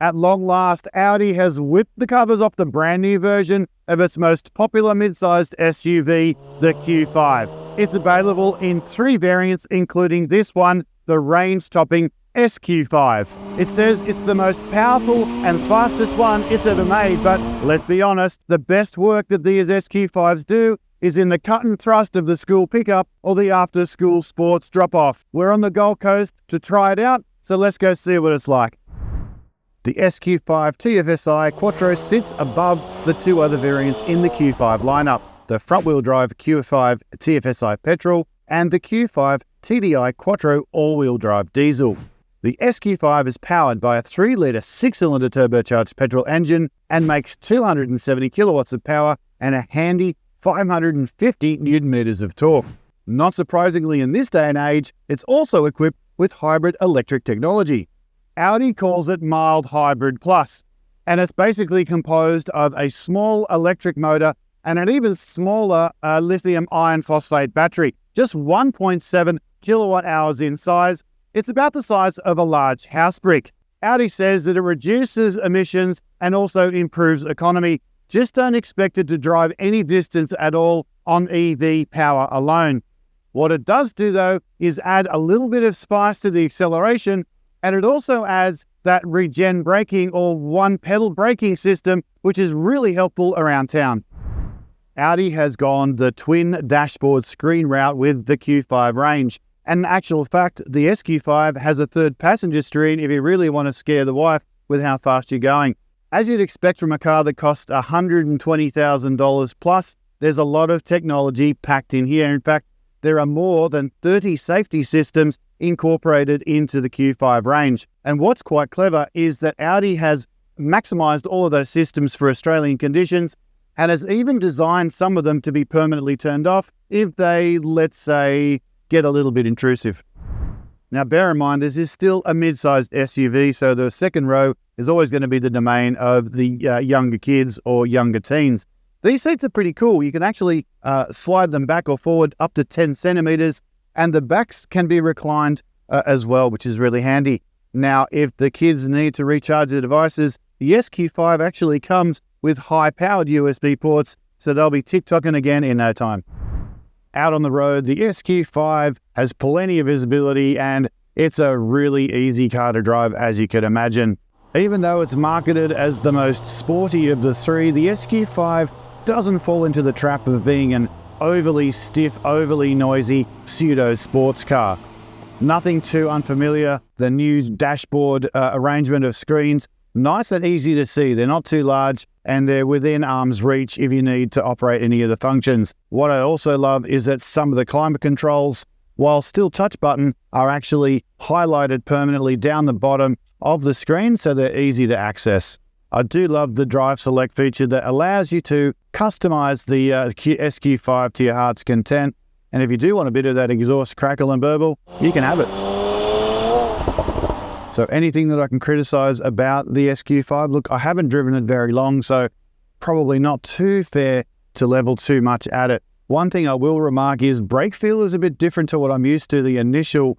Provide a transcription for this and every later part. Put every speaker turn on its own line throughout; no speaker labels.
At long last, Audi has whipped the covers off the brand new version of its most popular mid-sized SUV, the Q5. It's available in 3 variants, including this one, the range-topping SQ5. It says it's the most powerful and fastest one it's ever made, but let's be honest, the best work that these SQ5s do is in the cut and thrust of the school pickup or the after-school sports drop-off. We're on the Gold Coast to try it out, so let's go see what it's like. The SQ5 TFSI Quattro sits above the 2 other variants in the Q5 lineup, the front-wheel drive Q5 TFSI petrol and the Q5 TDI Quattro all-wheel drive diesel. The SQ5 is powered by a 3-litre 6-cylinder turbocharged petrol engine and makes 270 kilowatts of power and a handy 550 newton meters of torque. Not surprisingly, in this day and age, it's also equipped with hybrid electric technology. Audi calls it Mild Hybrid Plus, and it's basically composed of a small electric motor and an even smaller lithium iron phosphate battery, just 1.7 kilowatt hours in size. It's about the size of a large house brick. Audi says that it reduces emissions and also improves economy. Just don't expect it to drive any distance at all on EV power alone. What it does do, though, is add a little bit of spice to the acceleration, and it also adds that regen braking or one-pedal braking system, which is really helpful around town. Audi has gone the twin dashboard screen route with the Q5 range. And in actual fact, the SQ5 has a third passenger screen if you really want to scare the wife with how fast you're going. As you'd expect from a car that costs $120,000 plus, there's a lot of technology packed in here. In fact, there are more than 30 safety systems incorporated into the Q5 range. And what's quite clever is that Audi has maximized all of those systems for Australian conditions and has even designed some of them to be permanently turned off if they, let's say, get a little bit intrusive. Now, bear in mind, this is still a mid-sized SUV, so the second row is always going to be the domain of the younger kids or younger teens. These seats are pretty cool. You can actually slide them back or forward up to 10 centimeters, and the backs can be reclined as well, which is really handy. Now, if the kids need to recharge their devices, the SQ5 actually comes with high-powered USB ports, so they'll be tick-tocking again in no time. Out on the road, the SQ5 has plenty of visibility, and it's a really easy car to drive, as you could imagine. Even though it's marketed as the most sporty of the 3, the SQ5 doesn't fall into the trap of being an overly stiff, overly noisy pseudo-sports car. Nothing too unfamiliar. The new dashboard arrangement of screens, nice and easy to see. They're not too large, and they're within arm's reach if you need to operate any of the functions. What I also love is that some of the climate controls, while still touch button, are actually highlighted permanently down the bottom of the screen, so they're easy to access. I do love the Drive Select feature that allows you to customize the SQ5 to your heart's content. And if you do want a bit of that exhaust crackle and burble, you can have it. So anything that I can criticize about the SQ5, look, I haven't driven it very long, so probably not too fair to level too much at it. One thing I will remark is brake feel is a bit different to what I'm used to, the initial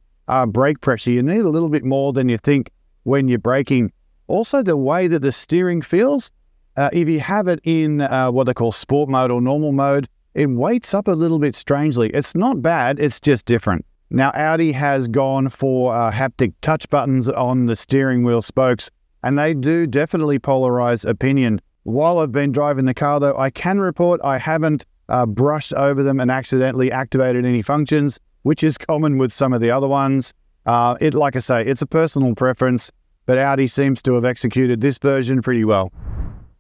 brake pressure. You need a little bit more than you think when you're braking. Also, the way that the steering feels, if you have it in what they call sport mode or normal mode, it weights up a little bit strangely. It's not bad, it's just different. Now, Audi has gone for haptic touch buttons on the steering wheel spokes, and they do definitely polarize opinion. While I've been driving the car, though, I can report I haven't brushed over them and accidentally activated any functions, which is common with some of the other ones. Like I say, it's a personal preference, but Audi seems to have executed this version pretty well.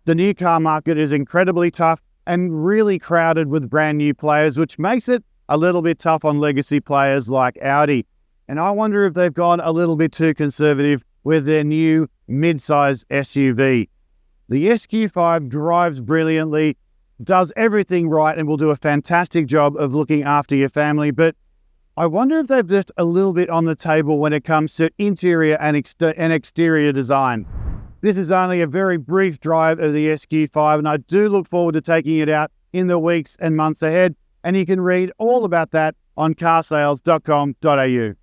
The new car market is incredibly tough and really crowded with brand new players, which makes it a little bit tough on legacy players like Audi. And I wonder if they've gone a little bit too conservative with their new mid-sized SUV. The SQ5 drives brilliantly, does everything right, and will do a fantastic job of looking after your family, but I wonder if they've left a little bit on the table when it comes to interior and exterior design. This is only a very brief drive of the SQ5, and I do look forward to taking it out in the weeks and months ahead, and you can read all about that on carsales.com.au.